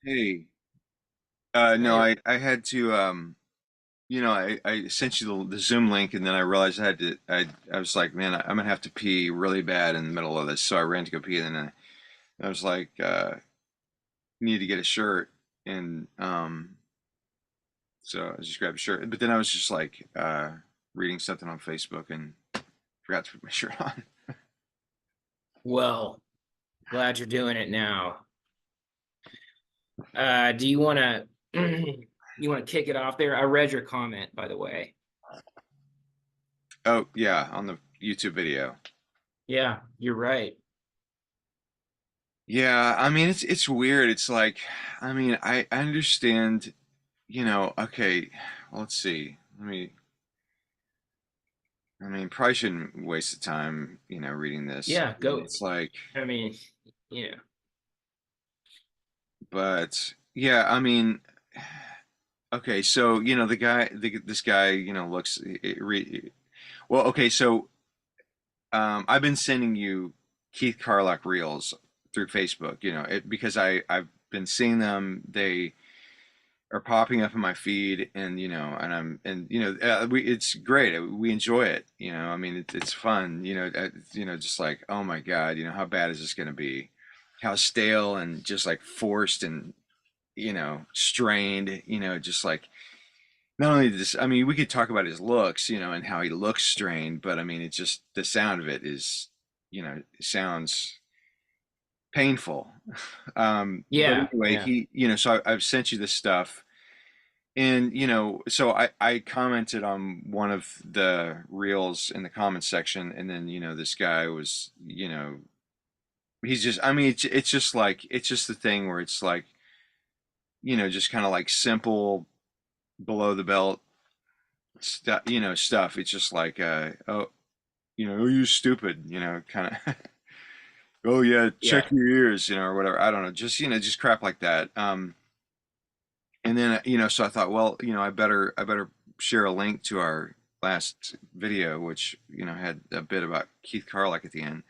Hey, no, Hey, I had to, I sent you the Zoom link and then I realized I was like, man, I'm gonna have to pee really bad in the middle of this. So I ran to go pee and then I was like, need to get a shirt. And, so I just grabbed a shirt, but then I was just like, reading something on Facebook and forgot to put my shirt on. well, glad you're doing it now. Do you want to you want to kick it off there? I read your comment, by the way. Oh, yeah, on the YouTube video. Yeah, you're right. Yeah, I mean, it's weird. It's like, I mean, I understand, okay, well, let's see. I mean, probably shouldn't waste the time, reading this. Yeah, I mean, go. it's like, I mean, yeah, but yeah, I mean, okay, so this guy, looks well. Okay, so I've been sending you Keith Carlock reels through Facebook, because I've been seeing them. They are popping up in my feed, and it's great. We enjoy it. I mean, it's fun. Just like, oh my God, how bad is this going to be? How stale and just like forced and strained. Just like not only this. I mean, we could talk about his looks, and how he looks strained, but I mean, it's just the sound of it is, it sounds painful. But yeah, anyway, yeah. so I've sent you this stuff. And so I commented on one of the reels in the comments section, and then this guy was, he's just, I mean, it's just like it's just the thing where it's like, just kind of like simple below the belt stuff, stuff. It's just like, oh, oh, you stupid, kind of, oh yeah, check Yeah. your ears, or whatever. I don't know, just just crap like that. And then so I thought, well, I better share a link to our last video, which had a bit about Keith Carlock at the end.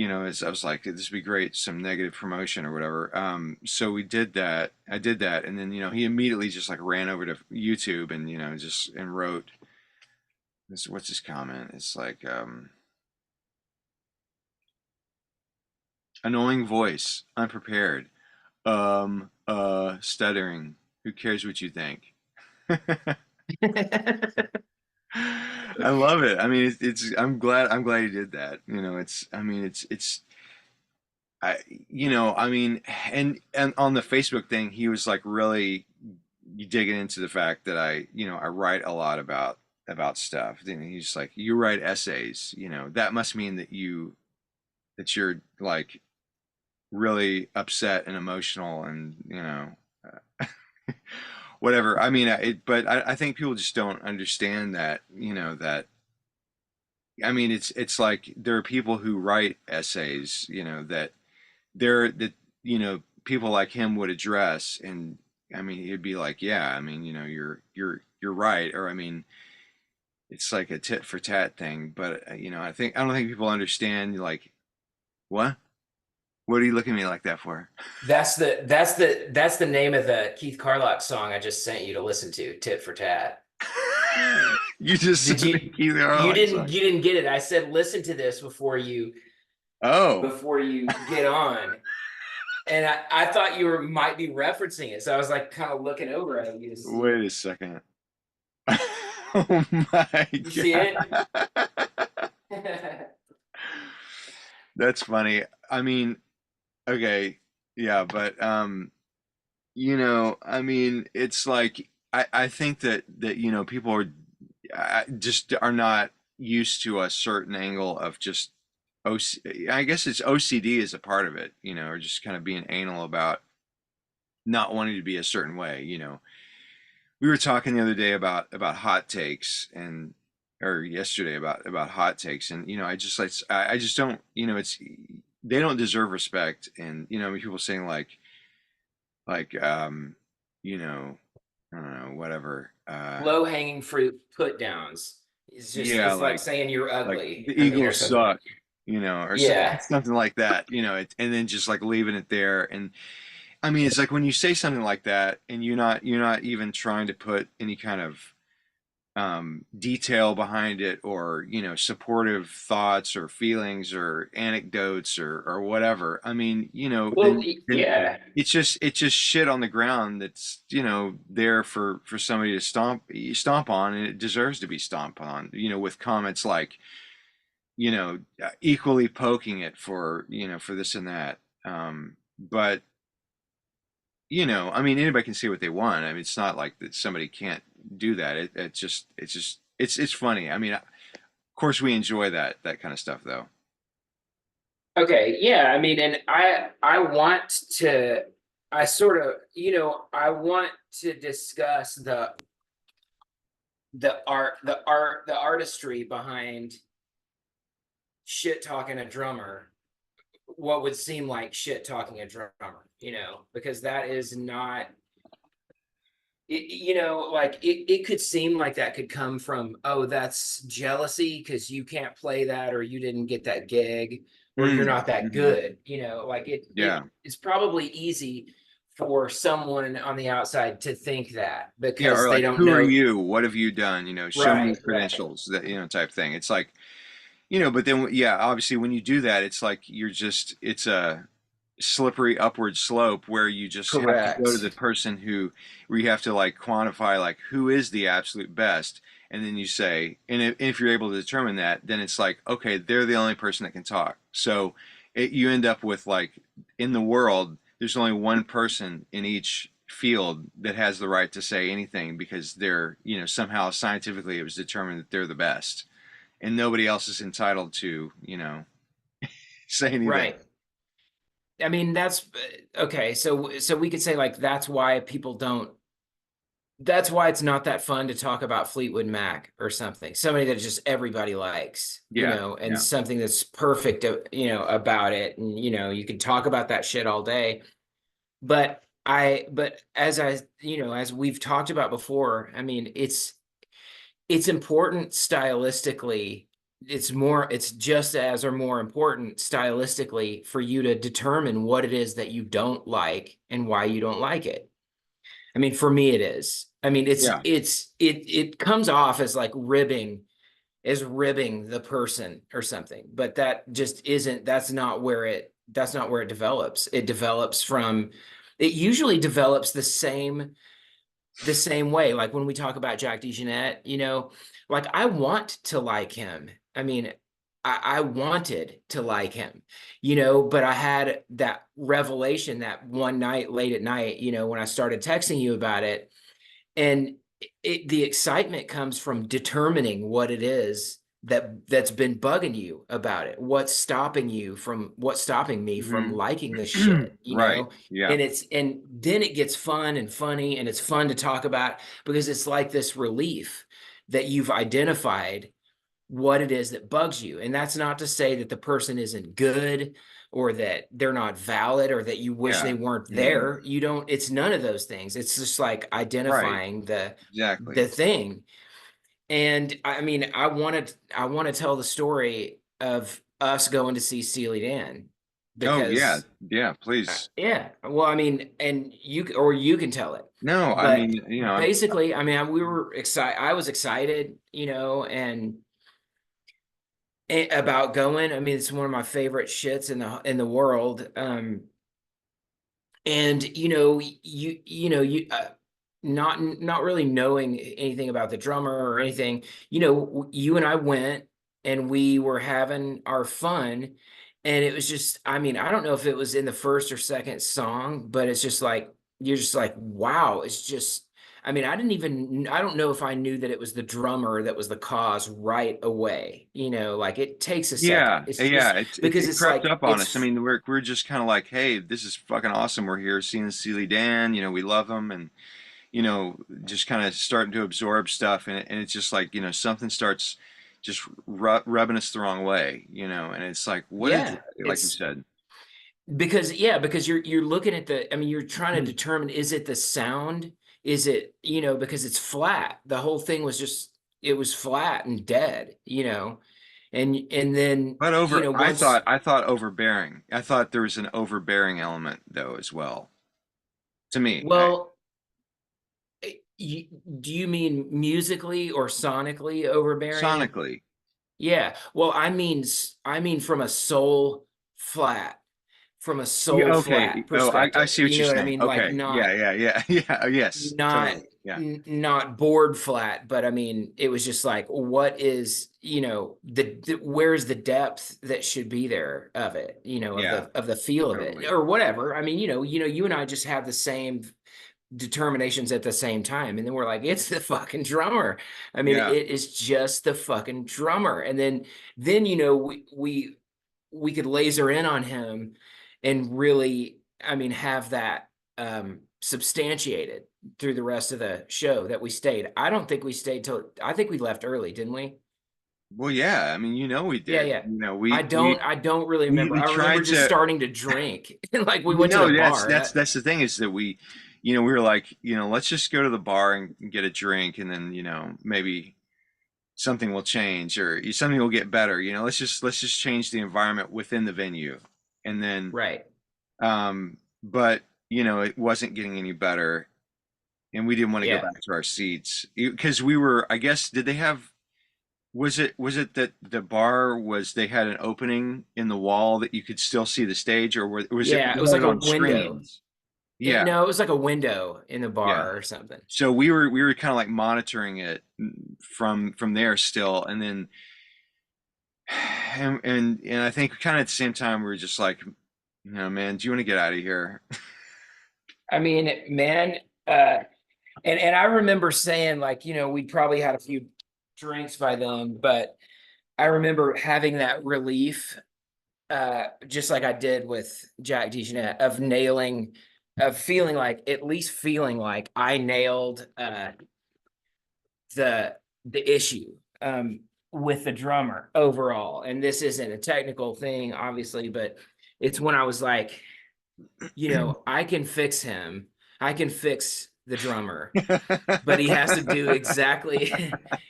As I was like, this would be great, some negative promotion or whatever. So we did that. I did that, and then he immediately just like ran over to YouTube and just and wrote this. What's his comment? It's like annoying voice, unprepared, stuttering. Who cares what you think? I love it. I mean, I'm glad he did that. I mean, I, I mean, and on the Facebook thing, he was like really digging into the fact that I write a lot about stuff. Then he's like, you write essays, that must mean that you're like really upset and emotional and, whatever. I mean, but I think people just don't understand that, that I mean, it's like there are people who write essays, that people like him would address, and I mean, he'd be like, yeah, I mean, you're right, or I mean, it's like a tit for tat thing, but I don't think people understand like what what are you looking at me like that for? That's the name of the Keith Carlock song I just sent you to listen to, Tit for Tat. You just Did said the you Keith you Carlock didn't song. you didn't get it. I said listen to this Oh, before you get on. And I thought you were might be referencing it. So I was like kind of looking over at you to see. wait a second. Oh my You see it? God. That's funny. I mean, okay, yeah, but I mean, it's like I think that people just are not used to a certain angle of just I guess it's OCD is a part of it, or just kind of being anal about not wanting to be a certain way. We were talking the other day about hot takes and or yesterday about hot takes, and I just don't, it's they don't deserve respect, and people saying like you know I don't know, whatever. Low hanging fruit put downs. Yeah, It's like saying you're like ugly. the I mean, or Eagles something. suck, or Yeah. something like that, and then just like leaving it there. And I mean, it's like when you say something like that, and you're not even trying to put any kind of detail behind it, or supportive thoughts or feelings or anecdotes or whatever. I mean, Well, then it's just shit on the ground that's there for somebody to stomp on, and it deserves to be stomped on. With comments like equally poking it for this and that. But I mean, anybody can say what they want. I mean, it's not like that somebody can't do that. It's funny. I mean, of course we enjoy that kind of stuff though. okay, yeah, I mean, and I want to, I sort of, I want to discuss the artistry behind shit talking a drummer, what would seem like shit talking a drummer, because that is not like it could seem like that could come from, oh, that's jealousy because you can't play that, or you didn't get that gig, or you're not that Hmm. good, like Yeah. it's probably easy for someone on the outside to think that Yeah. because Or they like, don't who are know. you? What have you done? Show me your Right. credentials. That type thing. It's like but then yeah, obviously when you do that, it's like it's a slippery upward slope where you just have to go to the Correct. person where you have to like quantify like who is the absolute best, and then you say, and if you're able to determine that, then it's like, okay, they're the only person that can talk. So you end up with like, in the world there's only one person in each field that has the right to say anything, because they're somehow scientifically it was determined that they're the best, and nobody else is entitled to say anything. Right. I mean, that's okay. So we could say like that's why people don't. That's why it's not that fun to talk about Fleetwood Mac or something. Somebody that just everybody likes, Yeah, and yeah, something that's perfect, about it. And you can talk about that shit all day. But as as we've talked about before, I mean, it's important stylistically. It's just as or more important stylistically for you to determine what it is that you don't like and why you don't like it. I mean, for me, it is. I mean, yeah, it comes off as like ribbing the person or something, but that just isn't. That's not where it develops. It usually develops the same way. Like when we talk about Jack DeJohnette, like I want to like him. I mean, I wanted to like him, but I had that revelation that one night late at night, when I started texting you about it. And the excitement comes from determining what it is that's been bugging you about it. What's stopping me from hmm liking this shit, right, yeah, and then it gets fun and funny, and it's fun to talk about because it's like this relief that you've identified what it is that bugs you. And that's not to say that the person isn't good or that they're not valid or that you wish yeah, they weren't hmm there. You don't, it's none of those things. It's just like right, identifying the exactly. thing. And I mean, I want to tell the story of us going to see Steely Dan Oh yeah, because yeah, please. yeah, well, I mean, and you can tell it. No, I But mean, basically, I mean, we were excited. I was excited, and about going. I mean, it's one of my favorite shits in the world. And not really knowing anything about the drummer or anything. You and I went and we were having our fun, and it was just. I mean, I don't know if it was in the first or second song, but it's just like you're just like, wow, it's just. I mean, I don't know if I knew that it was the drummer that was the cause right away. Like it takes a second. yeah, It's yeah, just it because it it's crept like up on us. I mean, we're just kind of like, hey, this is fucking awesome. We're here seeing Steely Dan. We love them, and just kind of starting to absorb stuff, and it's just like, something starts just rubbing us the wrong way, and it's like, what is yeah, that? Like you it's said. because you're looking at I mean, you're trying to determine, is it the sound? Is it, because it's flat. The whole thing was just, it was flat and dead, and then, But once. I thought overbearing. I thought there was an overbearing element though as well. to me. Well, you, do you mean musically or sonically overbearing? Sonically. Yeah. Well, I mean from a soul flat, from a Yeah, soul okay. flat Oh, I perspective. see what You you're know what I saying. mean? Like Okay. Yeah, not yeah, yeah. Yeah. Yes, not totally. Yeah. not board flat, but I mean it was just like what is, you know, the where's the depth that should be there of it, you know, Yeah, of the feel of it totally. or whatever. I mean, you and I just have the same determinations at the same time, and then we're like, it's the fucking drummer. I mean, Yeah. it is just the fucking drummer. And then we could laser in on him and really, I mean, have that substantiated through the rest of the show that we stayed. I don't think we stayed till, I think we left early, didn't we? Well, yeah. I mean, we Yeah, did. yeah. We I don't really remember. we I remember tried just to. starting to drink. Like we You went to the know, bar. That that's the thing is that we were like, let's just go to the bar and get a drink, and then maybe something will change or something will get better. Let's just change the environment within the venue, and then right. but it wasn't getting any better, and we didn't want to go Yeah. back to our seats because we were. I guess did they have? Was it that the bar was they had an opening in the wall that you could still see the stage, or was it Yeah, it they was had like it a on window. screens? Yeah, No, it was like a window in the yeah. bar or something. So we were kind of like monitoring it from there still, and then and I think kind of at the same time we were just like, man, do you want to get out of here? I mean, man, uh, and I remember saying like, we probably had a few drinks by then, but I remember having that relief, just like I did with Jack DeJohnette, of feeling like, at least feeling like I nailed the the issue with the drummer overall. And this isn't a technical thing, obviously, but it's when I was like, I can fix him. I can fix the drummer, but he has to do exactly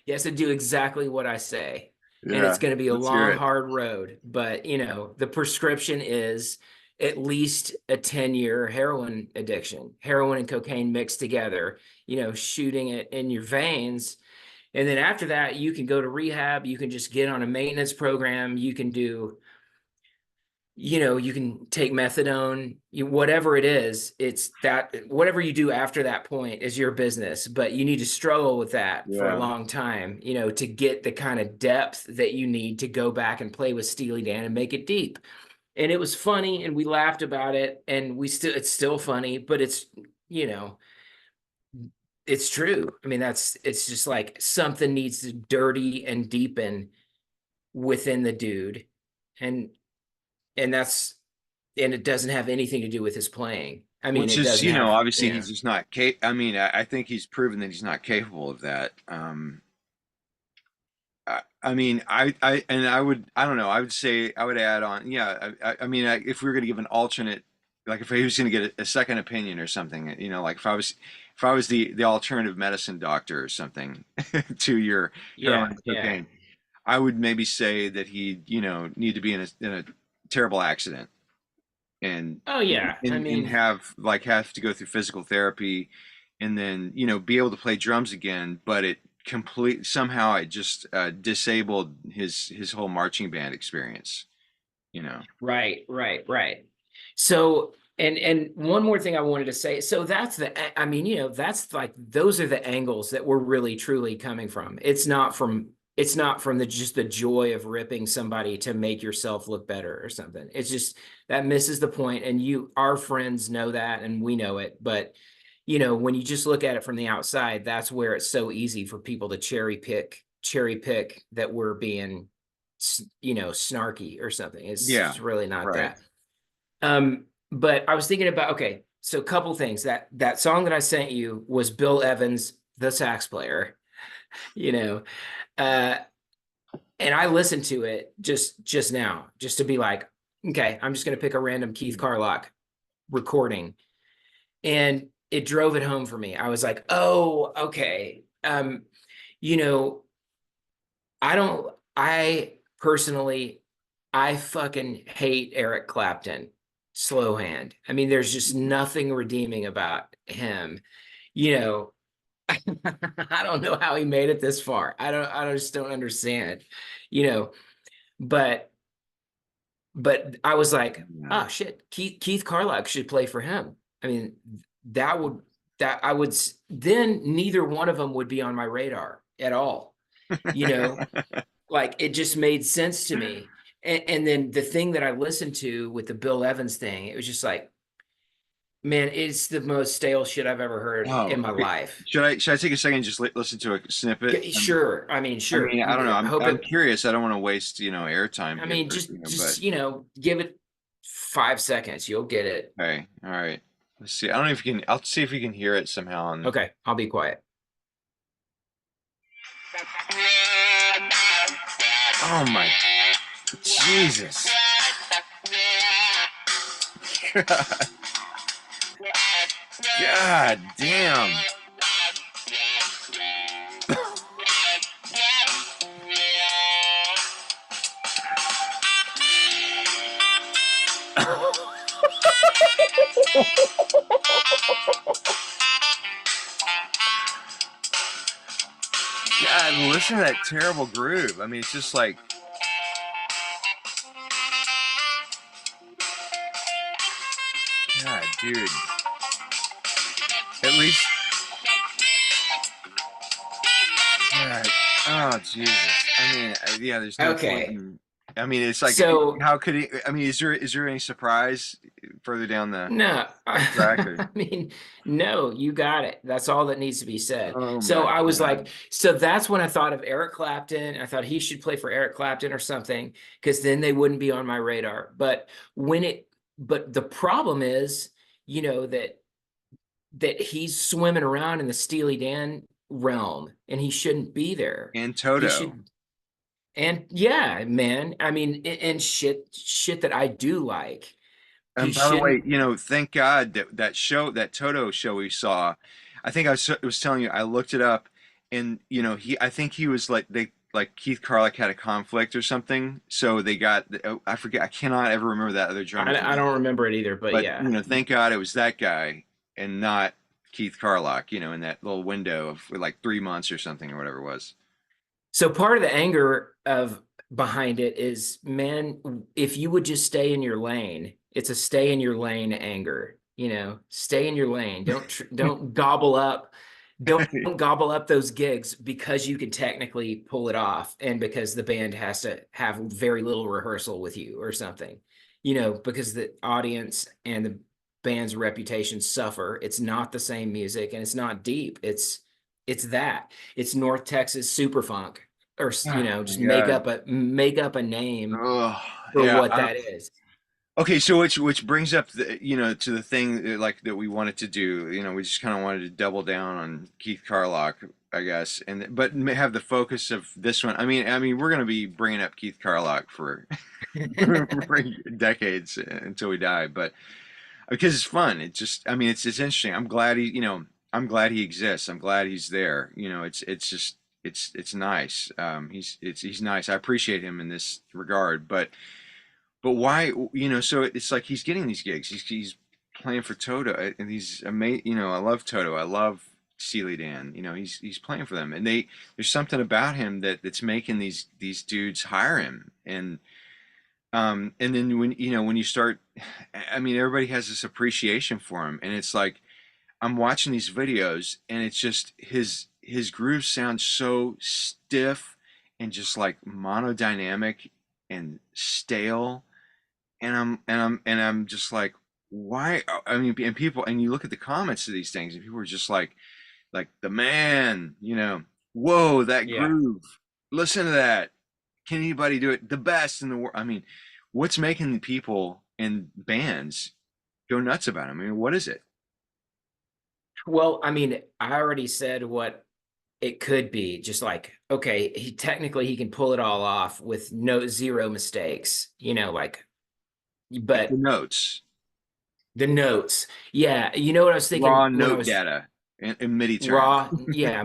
he has to do exactly what I say. And Yeah, it's going to be a let's hear long, it. hard road. But the prescription is at least a 10-year heroin addiction, heroin and cocaine mixed together, shooting it in your veins. And then after that, you can go to rehab, you can just get on a maintenance program, you can do, you can take methadone, whatever it is, it's that whatever you do after that point is your business, but you need to struggle with that for a Yeah. long time, to get the kind of depth that you need to go back and play with Steely Dan and make it deep. And it was funny and we laughed about it and it's still funny, but you know, it's true. I mean, it's just like something needs to dirty and deepen within the dude. And and that's and it doesn't have anything to do with his playing. I mean, Which it is, doesn't have, obviously he's just not I mean, I think he's proven that he's not capable of that. I mean, I don't know. I would say I would add on. Yeah, I mean, if we were going to give an alternate, like if he was going to get a second opinion or something, like if I was the alternative medicine doctor or something to your heroin yeah, and yeah. cocaine, I would maybe say that he, need to be in a terrible accident and Oh yeah. I and mean, have to go through physical therapy and then be able to play drums again, but somehow it just disabled his whole marching band experience, you know. right, right, right. So, and one more thing I wanted to say. So I mean, that's like those are the angles that we're really truly coming from. It's not from just the joy of ripping somebody to make yourself look better or something. It's just that misses the point, and our friends know that, and we know it. But when you just look at it from the outside, that's where it's so easy for people to cherry pick that we're being, snarky or something. Yeah, It's really not right. that. But I was thinking about, okay, so a couple things. That song that I sent you was Bill Evans, the sax player, you know. Uh, and I listened to it just now, just to be like, okay, I'm just gonna pick a random Keith Carlock recording. And it drove it home for me. I was like, oh, okay. You know, I personally, I fucking hate Eric Clapton slow hand. I mean, there's just nothing redeeming about him. You know, I don't know how he made it this far. I just don't understand, you know, but I was like, Yeah. oh shit, Keith Carlock should play for him. I mean, that would that I would then neither one of them would be on my radar at all. You know, like it just made sense to me. And then the thing that I listened to with the Bill Evans thing, it was just like, man, it's the most stale shit I've ever heard Oh, in my okay. life. Should I take a second and just listen to a snippet? Sure. I mean, I sure. mean, I don't know. I I'm hope I'm it, curious. I don't want to waste, airtime I here, mean, but give it 5 seconds. You'll get it. okay. All right. Let's see. I don't know if you can. I'll see if you can hear it somehow. Okay. I'll be quiet. Oh my Jesus. God, God damn. God, listen to that terrible groove. I mean, it's just like, God, dude. At least, God. Oh, Jesus. I mean, yeah, there's no point Okay. in. I mean, it's like, So how could he? I mean, is there any surprise further down the no, track? Or, I mean, no, you got it. That's all that needs to be said. oh So my I was God. like, so that's when I thought of Eric Clapton. I thought he should play for Eric Clapton or something, because then they wouldn't be on my radar. But the problem is, that he's swimming around in the Steely Dan realm and he shouldn't be there. And He Toto. should, and yeah, man, I mean, and shit that I do like. He And by the way, shouldn't. thank God that Toto show we saw, I think I was telling you, I looked it up, and I think he was like Keith Carlock had a conflict or something, so they got, oh, I forget, I cannot ever remember that other drummer's I name, don't remember it either, but but yeah. thank God it was that guy and not Keith Carlock, in that little window of like 3 months or something or whatever it was. So part of the anger of behind it is, man, if you would just stay in your lane, it's a stay in your lane anger, stay in your lane. Don't gobble up, don't gobble up those gigs because you can technically pull it off and because the band has to have very little rehearsal with you or something, because the audience and the band's reputation suffer. It's not the same music and it's not deep. It's North Texas super funk, or Oh my just God. make up a name Oh, for yeah. what that is. Okay, so which brings up to the thing, like that we wanted to do. We just kind of wanted to double down on Keith Carlock, I guess, and but have the focus of this one. I mean, we're going to be bringing up Keith Carlock for for decades until we die, but because it's fun. It just, I mean, it's interesting. I'm glad he exists. I'm glad he's there. It's just it's nice. He's nice. I appreciate him in this regard, but why, so it's like he's getting these gigs. He's playing for Toto, and he's amazing. I love Toto. I love Steely Dan. He's playing for them, and there's something about him that's making these dudes hire him. And then when you start, I mean, everybody has this appreciation for him, and it's like I'm watching these videos, and it's just his grooves sound so stiff and just like monodynamic and stale, and I'm just like, why? I mean, and people, and you look at the comments to these things, and people are just like the man, whoa, that Yeah. groove, listen to that. Can anybody do it? The best in the world. I mean, what's making the people and bands go nuts about him? I mean, what is it? Well, I mean, I already said what it could be. Just like, okay, he can pull it all off with no zero mistakes, Like the but notes, the notes, yeah, you know what I was thinking raw when I note was data in MIDI terms. raw, yeah,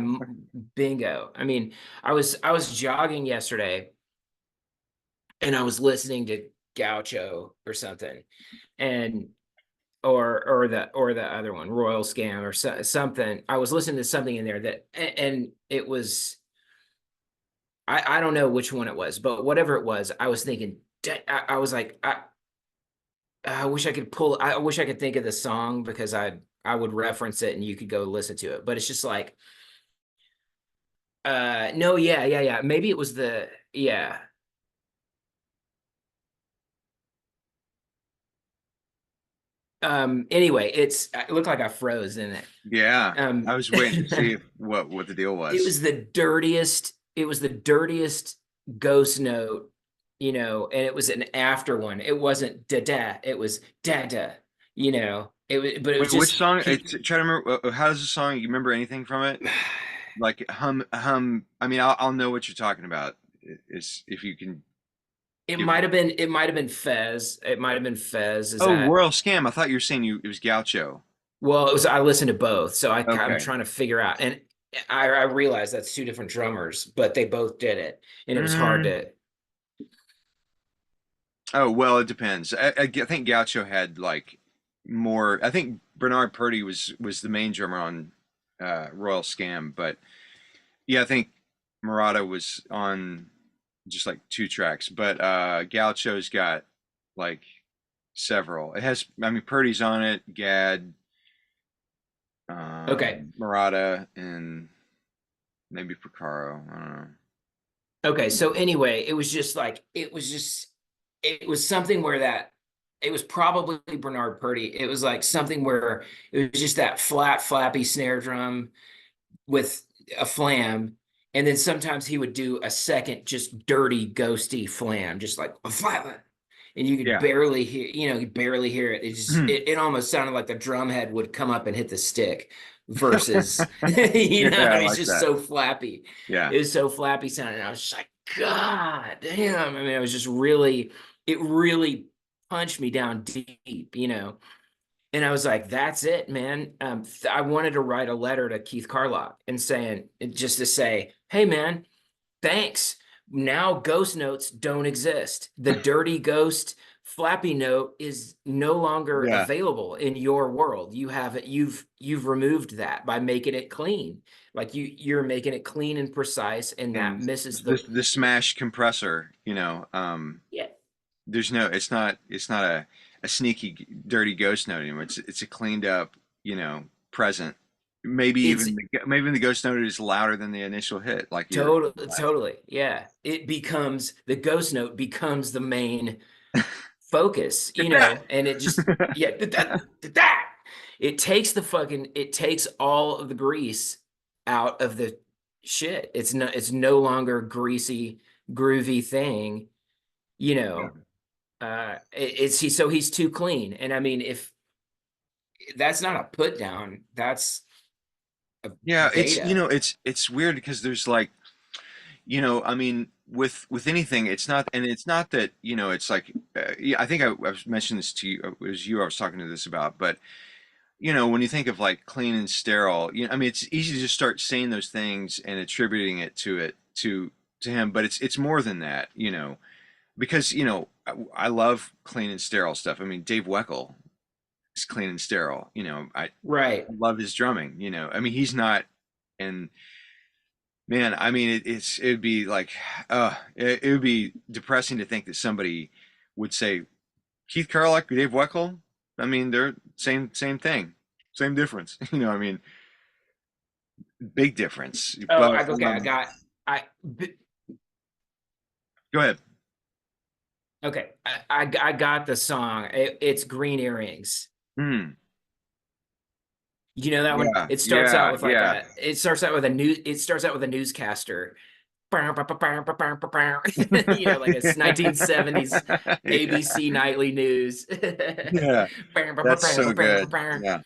bingo. I mean, I was jogging yesterday and I was listening to Gaucho or something, and or the other one, Royal Scam or something. I was listening to something in there that, and it was, I don't know which one it was, but whatever it was, I was thinking, I was like, I wish I could pull, I wish I could think of the song because I would reference it and you could go listen to it. But it's just like, no, yeah. Maybe it was yeah. Anyway, it looked like I froze in it. Yeah, I was waiting to see It if, what the deal was. was the dirtiest ghost note, and it was an after one. It wasn't da da, it was da da, it was, but it was Wait, which just song? he. Try to remember. How does the song? You remember anything from it? Like hum. I mean, I'll know what you're talking about. Is if you can It give me. might have been, it might have been Fez. It might have been Fez. Is Oh, that, Royal Scam. I thought you were saying it was Gaucho. well, it was, I listened to both, so I'm Okay. trying to figure out, and I realized that's two different drummers, but they both did it, and it was hard Mm. to. Oh well, it depends. I think Gaucho had like more. I think Bernard Purdy was the main drummer on Royal Scam, but yeah, I think Murata was on just like two tracks. But Gaucho's got like several. It has. I mean, Purdy's on it. Gad, Okay. Murata, and maybe Picaro. I don't know. Okay, so anyway, it was something where that it was probably Bernard Purdy. It was like something where it was just that flat, flappy snare drum with a flam, and then sometimes he would do a second, just dirty, ghosty flam, just like a flat, and you could Yeah. barely hear, you barely hear it. It almost sounded like the drum head would come up and hit the stick versus, Yeah, I it's like just that. so flappy. Yeah. It was so flappy sounding. I was just like, God damn. I mean, it really punched me down deep. And I was like, that's it, man. I wanted to write a letter to Keith Carlock and just to say, hey, man, thanks. Now ghost notes don't exist. The dirty ghost flappy note is no longer Yeah. available in your world. You've removed that by making it clean. Like you're making it clean and precise, and that And misses the smash compressor, yeah, there's no, it's not a sneaky dirty ghost note anymore. It's a cleaned up, present. Maybe it's even the ghost note is louder than the initial hit, like you're totally, yeah. The ghost note becomes the main focus, get that. and it just, yeah, that. It takes all of the grease out of the shit. It's no longer greasy, groovy thing, you Yeah. know. So he's too clean. And I mean, if that's not a put down, that's a Yeah, beta. it's weird because there's like, I mean, with anything, it's not that, it's like, yeah, I think I've mentioned this to you. It was you I was talking to this about, but when you think of like clean and sterile, I mean, it's easy to just start saying those things and attributing it to him, but it's more than that, because I love clean and sterile stuff. I mean, Dave Weckl is clean and sterile. I Right. love his drumming. I mean, he's not, and man, I mean, it'd be like, it would be depressing to think that somebody would say Keith Carlock, Dave Weckl. I mean, they're same thing, same difference. I mean, big difference. Oh, But okay. I go ahead. okay. I got the song. It's Green Earrings. Hmm. You know that one? Yeah. It starts out Yeah. with like Yeah. a. It starts out with a new. It starts out with a newscaster. Like it's 1970s Yeah. ABC nightly news. Yeah. That's so good. Yeah.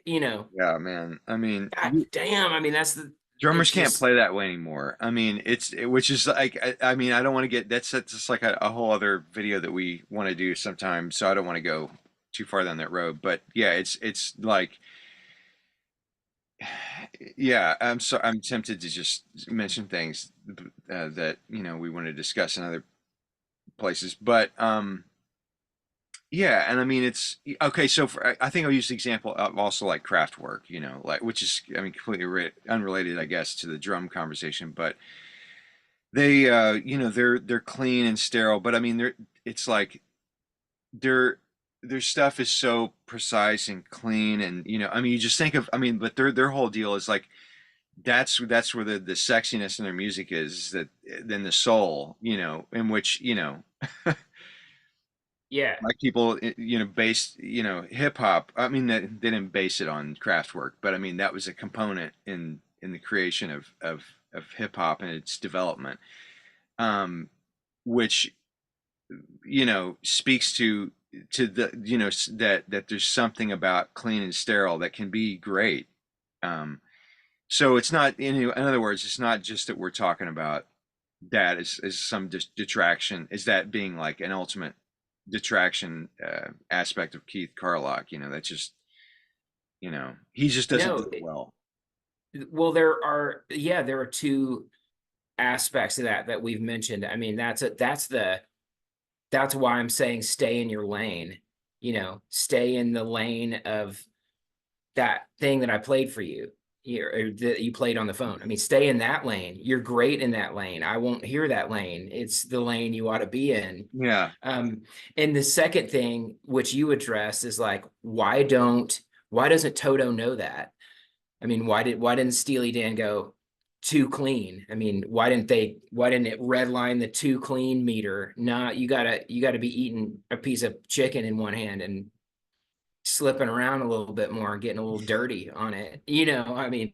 You know, Yeah, man. I mean, God damn. I mean, drummers it's can't just play that way anymore. I mean, which is like, I mean, I don't want to get, that's just like a whole other video that we want to do sometime. So I don't want to go too far down that road. But yeah, it's like, Yeah, I'm tempted to just mention things that we want to discuss in other places, but yeah, and I mean it's okay. So I think I'll use the example of also like craft work, like which is I mean completely unrelated, I guess, to the drum conversation, but they they're clean and sterile, but I mean it's like their their stuff is so precise and clean, and I mean you just think of I mean but their whole deal is like that's where the sexiness in their music is that then the soul, in which Yeah. like people based hip hop. I mean they didn't base it on craft work, but I mean that was a component in the creation of hip hop and its development, um which speaks to the that there's something about clean and sterile that can be great. So it's not in other words, it's not just that we're talking about that as some detraction, is that being like an ultimate detraction aspect of Keith Carlock. That's just he just doesn't do No, it well. well, there are two aspects of that we've mentioned. I mean, that's why I'm saying stay in your lane, stay in the lane of that thing that I played for you here, that you played on the phone. I mean, stay in that lane. You're great in that lane. I won't hear that lane. It's the lane you ought to be in. Yeah. Um, and the second thing which you address is like, why doesn't Toto know that? I mean, why didn't Steely Dan go too clean? I mean, why didn't it redline the too clean meter? Nah, you gotta be eating a piece of chicken in one hand and slipping around a little bit more and getting a little dirty on it. I mean,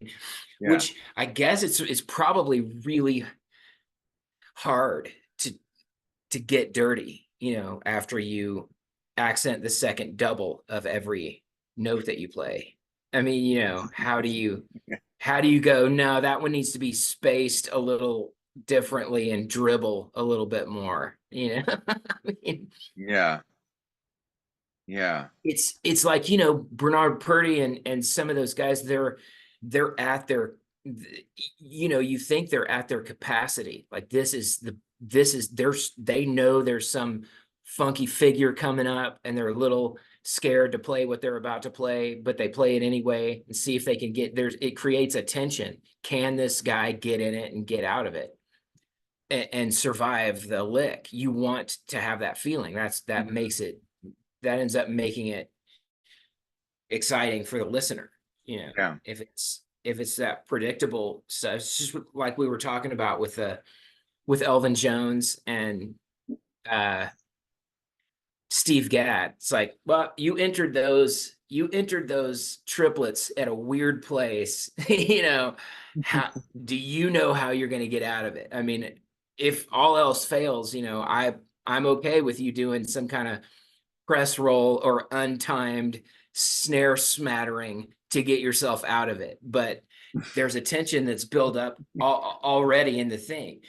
Yeah. which I guess it's probably really hard to get dirty, after you accent the second double of every note that you play. I mean, how do you go, no, that one needs to be spaced a little differently and dribble a little bit more, I mean, Yeah. Yeah. it's like, Bernard Purdy and some of those guys, they're at their, you think they're at their capacity. Like they know there's some funky figure coming up and they're a little scared to play what they're about to play, but they play it anyway and see if they can it creates a tension. Can this guy get in it and get out of it and survive the lick? You want to have that feeling. That ends up making it exciting for the listener. Yeah. If it's that predictable stuff, it's just like we were talking about with Elvin Jones and uh Steve Gadd. It's like, well, you entered those triplets at a weird place. How do you know how you're going to get out of it? I mean, if all else fails, I'm okay with you doing some kind of press roll or untimed snare smattering to get yourself out of it. But there's a tension that's built up already in the thing,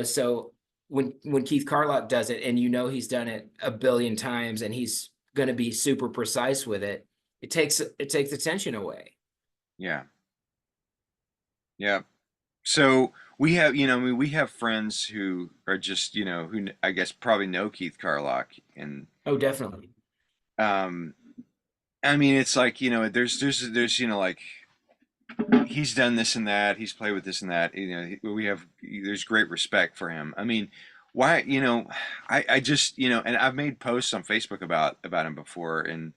so when Keith Carlock does it and he's done it a billion times and he's going to be super precise with it, it takes the tension away. Yeah. Yeah. So we have, I mean, we have friends who are just, who I guess probably know Keith Carlock, and Oh, definitely. um, I mean, it's like, there's, like he's done this and that, he's played with this and that, there's great respect for him. I mean, why, I just, and I've made posts on Facebook about him before, and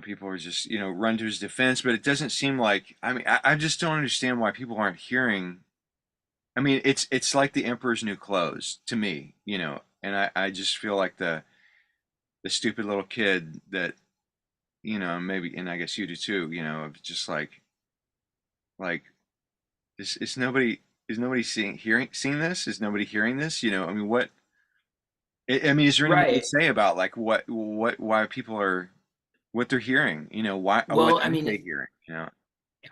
people are just, run to his defense, but it doesn't seem like, I mean, I just don't understand why people aren't hearing. I mean, it's like the emperor's new clothes to me, and I just feel like the stupid little kid that, maybe, and I guess you do too, of just like is nobody seeing this? Is nobody hearing this? I mean, I mean, is there anything to Right. say about like why people are what they're hearing? Why what Well, I aren't mean, they hearing?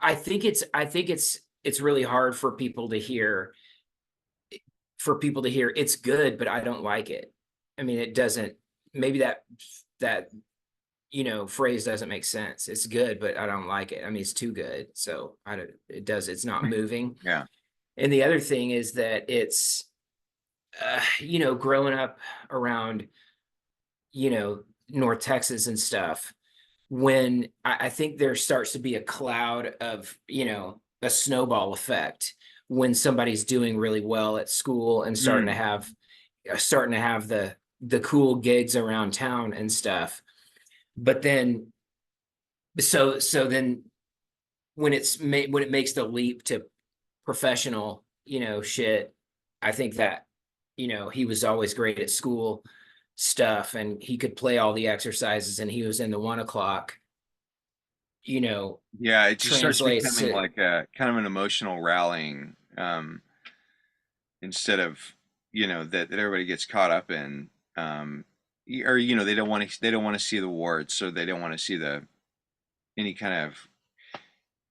I think it's really hard for people to hear it's good, but I don't like it. I mean, it doesn't, maybe that phrase doesn't make sense. It's good, but I don't like it. I mean, it's too good. So it's not moving. Yeah. And the other thing is that it's, growing up around, North Texas and stuff, when I think there starts to be a cloud of, a snowball effect when somebody's doing really well at school and Mm. starting to have the cool gigs around town and stuff. But then so then when it makes the leap to professional, shit, I think that, he was always great at school stuff and he could play all the exercises and he was in the 1 o'clock, you know, Yeah, it just starts translates becoming to, like a kind of an emotional rallying, instead of, that everybody gets caught up in, or they don't want to see the warts, so they don't want to see the any kind of,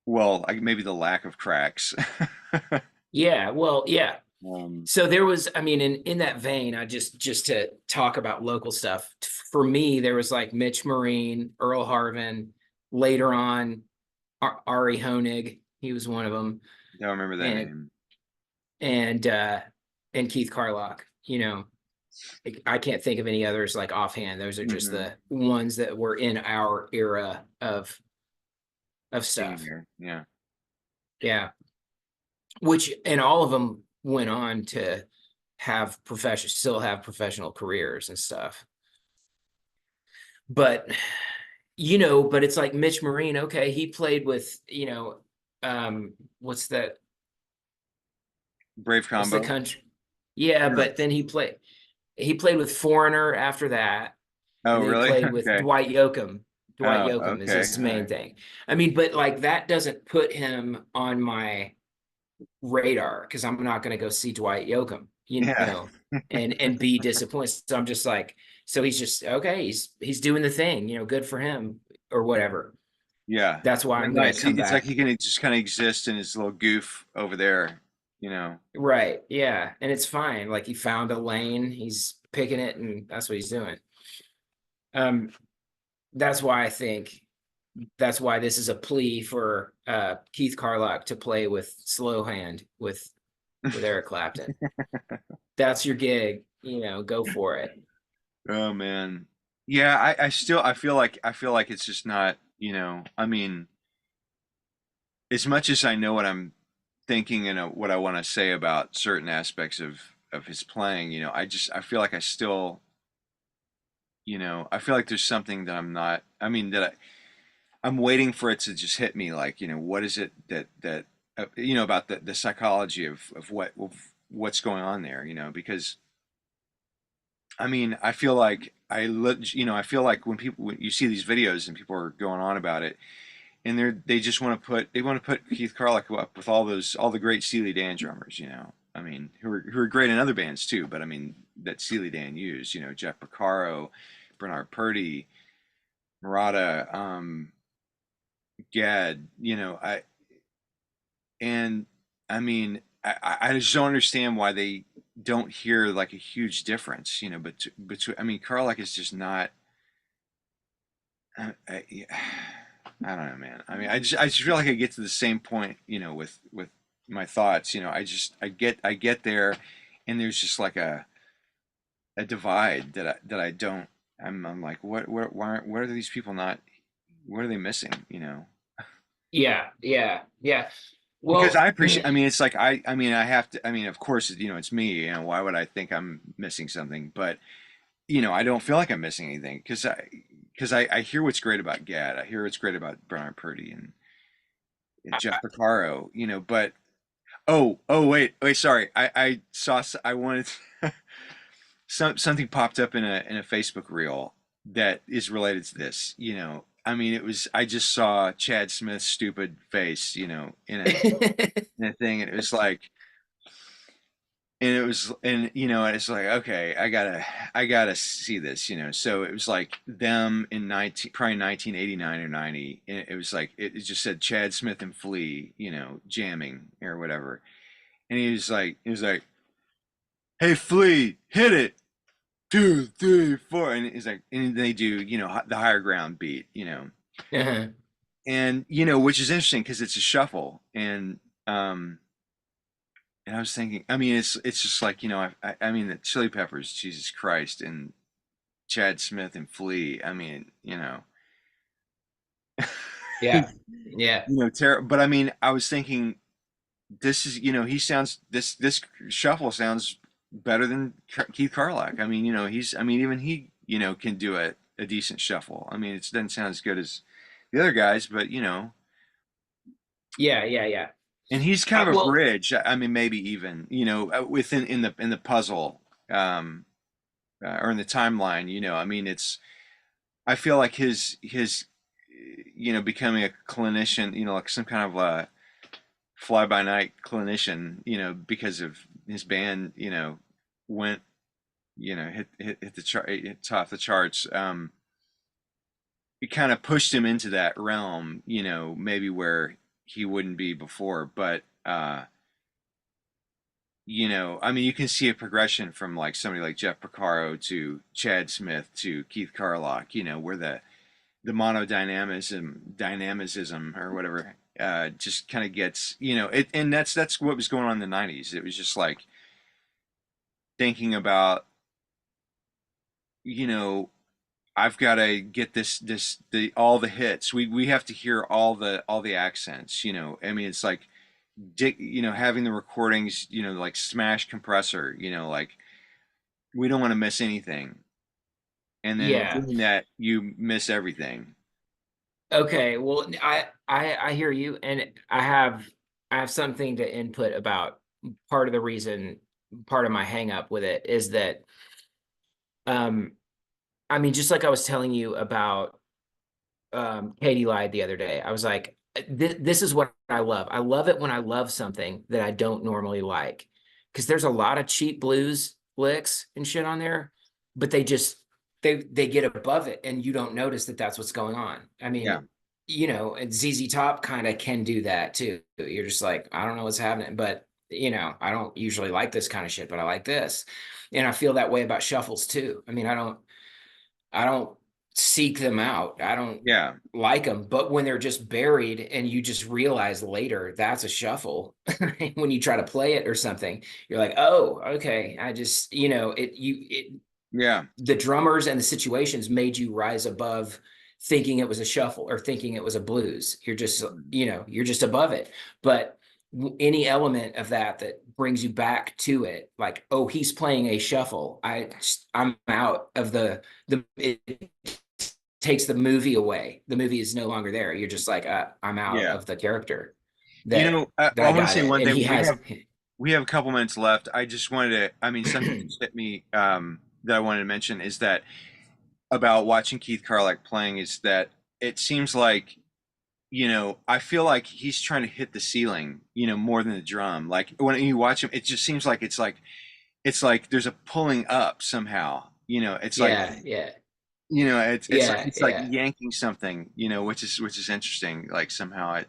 well, like maybe the lack of cracks. yeah, well, yeah. um, So there was, I mean, in that vein, I just to talk about local stuff, for me, there was like Mitch Marine, Earl Harvin, later on, Ari Honig, he was one of them, don't remember that and name. and uh and Keith Carlock, I can't think of any others like offhand. Those are just Hmm. the ones that were in our era of Scene stuff. here, yeah. Yeah. Which and all of them went on to still have professional careers and stuff. But but it's like Mitch Marine, okay, he played with, what's that Brave what's the combo. country? Yeah, No. but then he played with Foreigner after that, Oh, and then he really? played with Okay. Dwight Yoakam. Dwight Oh, Yoakam is okay. his All main right. thing. I mean, but like that doesn't put him on my radar because I'm not going to go see Dwight Yoakam, Yeah. and be disappointed. So I'm just like, so he's just okay. He's doing the thing, good for him or whatever. Yeah. That's why Yeah, I'm going to nice. come It's like back. he can just kind of exist in his little goof over there, you know. Right. Yeah. And it's fine. Like he found a lane, he's picking it, and that's what he's doing. Um, that's why I think that's why this is a plea for Keith Carlock to play with slow hand with Eric Clapton. That's your gig, go for it. Oh man. Yeah, I feel like it's just not, I mean, as much as I know what I'm thinking and what I want to say about certain aspects of his playing, I feel like I feel like there's something that I'm not, I mean, I'm waiting for it to just hit me, like, what is it that about the psychology of what's going on there, because I mean, I feel like I feel like when you see these videos and people are going on about it, and they just want to put Keith Carlock up with all the great Steely Dan drummers, I mean, who are great in other bands too, but I mean that Steely Dan used, Jeff Porcaro, Bernard Purdy, Murata, Gad, and I mean, I just don't understand why they don't hear like a huge difference, but I mean, Carlock is just not. Yeah, I don't know, man. I mean, I just feel like I get to the same point, with my thoughts. I get there, and there's just like a divide that I don't. I'm like, what are these people not? What are they missing? Yeah, yeah, yeah. Because Well, I appreciate. I mean, it's like I mean, I have to. I mean, of course, it's me. Why would I think I'm missing something? But I don't feel like I'm missing anything because I hear what's great about Gad. I hear what's great about Bernard Purdy and Jeff Porcaro. But wait, sorry. I wanted something popped up in a Facebook reel that is related to this. I mean, I just saw Chad Smith's stupid face, in a thing, and it was like, and it's like, okay, I gotta see this, so it was like them in 1989 or 90, and it was like it just said Chad Smith and Flea, jamming or whatever, and he was like, hey Flea, hit it, 2, 3, 4, and he's like, and they do, the higher ground beat, Uh-huh. and which is interesting because it's a shuffle, um, and I was thinking, I mean, it's just like, I mean, the Chili Peppers, Jesus Christ, and Chad Smith and Flea, I mean, Yeah. Yeah. but I mean, I was thinking, this is, this shuffle sounds better than Keith Carlock. I mean, I mean, even he, can do a decent shuffle. I mean, it doesn't sound as good as the other guys, but Yeah. Yeah. Yeah. and he's kind of a Well, bridge. I mean, maybe even, within in the puzzle, or in the timeline. I mean, I feel like his becoming a clinician, like some kind of a fly by night clinician, because of his band, went, hit the chart, hit top the charts. It kind of pushed him into that realm, maybe where he wouldn't be before. But I mean, you can see a progression from like somebody like Jeff Porcaro to Chad Smith to Keith Carlock, where the dynamicism or whatever, just kind of gets, it, and that's what was going on in the 90s. It was just like thinking about, you know I've got to get the all the hits. We have to hear all the accents. I mean, it's like, having the recordings, like smash compressor. Like, we don't want to miss anything, and then in yeah. doing that, you miss everything. Okay. Well, I hear you, and I have something to input about part of the reason, part of my hang up with it is that, um, I mean, just like I was telling you about Katie lied the other day. I was like, this is what I love. I love it when I love something that I don't normally like. Because there's a lot of cheap blues licks and shit on there, but they get above it and you don't notice that that's what's going on. I Yeah, mean, and ZZ Top kind of can do that too. You're just like, I don't know what's happening, but I don't usually like this kind of shit, but I like this. And I feel that way about shuffles too. I mean, I don't seek them out. I don't yeah, like them, but when they're just buried and you just realize later that's a shuffle when you try to play it or something, you're like, oh, okay. I just, yeah, the drummers and the situations made you rise above thinking it was a shuffle or thinking it was a blues. You're just above it. But any element of that brings you back to it, like, oh, he's playing a shuffle. I'm out of it takes the movie away. The movie is no longer there. You're just like, I'm out yeah. of the character that I I want to got say it. one And thing. he has, We have a couple minutes left. I just wanted to. I mean, something just hit me, that I wanted to mention is that about watching Keith Carlock playing is that it seems like, I feel like he's trying to hit the ceiling, more than the drum. Like, when you watch him, it just seems like it's like there's a pulling up somehow. It's like, yeah, yeah, yeah, it's like yeah, yanking something, which is interesting. Like, somehow it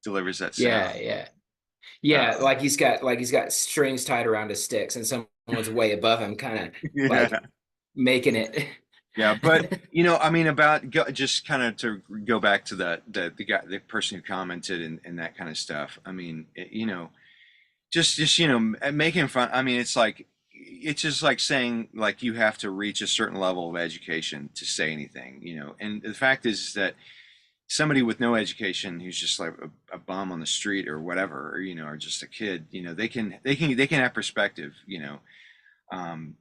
delivers that yeah, sound. yeah. Yeah, Uh, like he's got strings tied around his sticks and someone's way above him, kind of yeah. like making it. Yeah, but I mean, just kind of to go back to the guy, the person who commented, and that kind of stuff. I mean, just making fun. I mean, it's just like saying, like, you have to reach a certain level of education to say anything. And the fact is that somebody with no education, who's just like a bum on the street or whatever, or just a kid, they can have perspective. Um,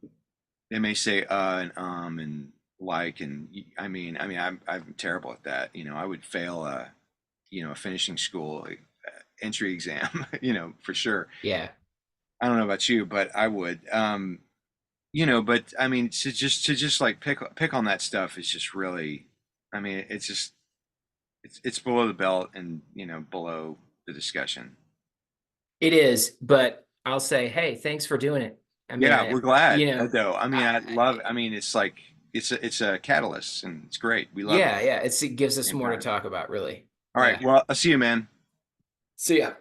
they may say and and like, and I mean, I'm terrible at that. I would fail a finishing school, entry exam, for sure. Yeah, I don't know about you, but I would. But I mean, to just like pick on that stuff is just really, I mean, it's below the belt, and below the discussion. it is. But I'll say, hey, thanks for doing it. I mean, Yeah, we're glad, though. I mean, I I love. I mean, it's like it's a catalyst, and it's great. We love it yeah, at yeah. It gives the us same more to time. talk about, really. All right. Yeah. Well, I'll see you, man. So yeah.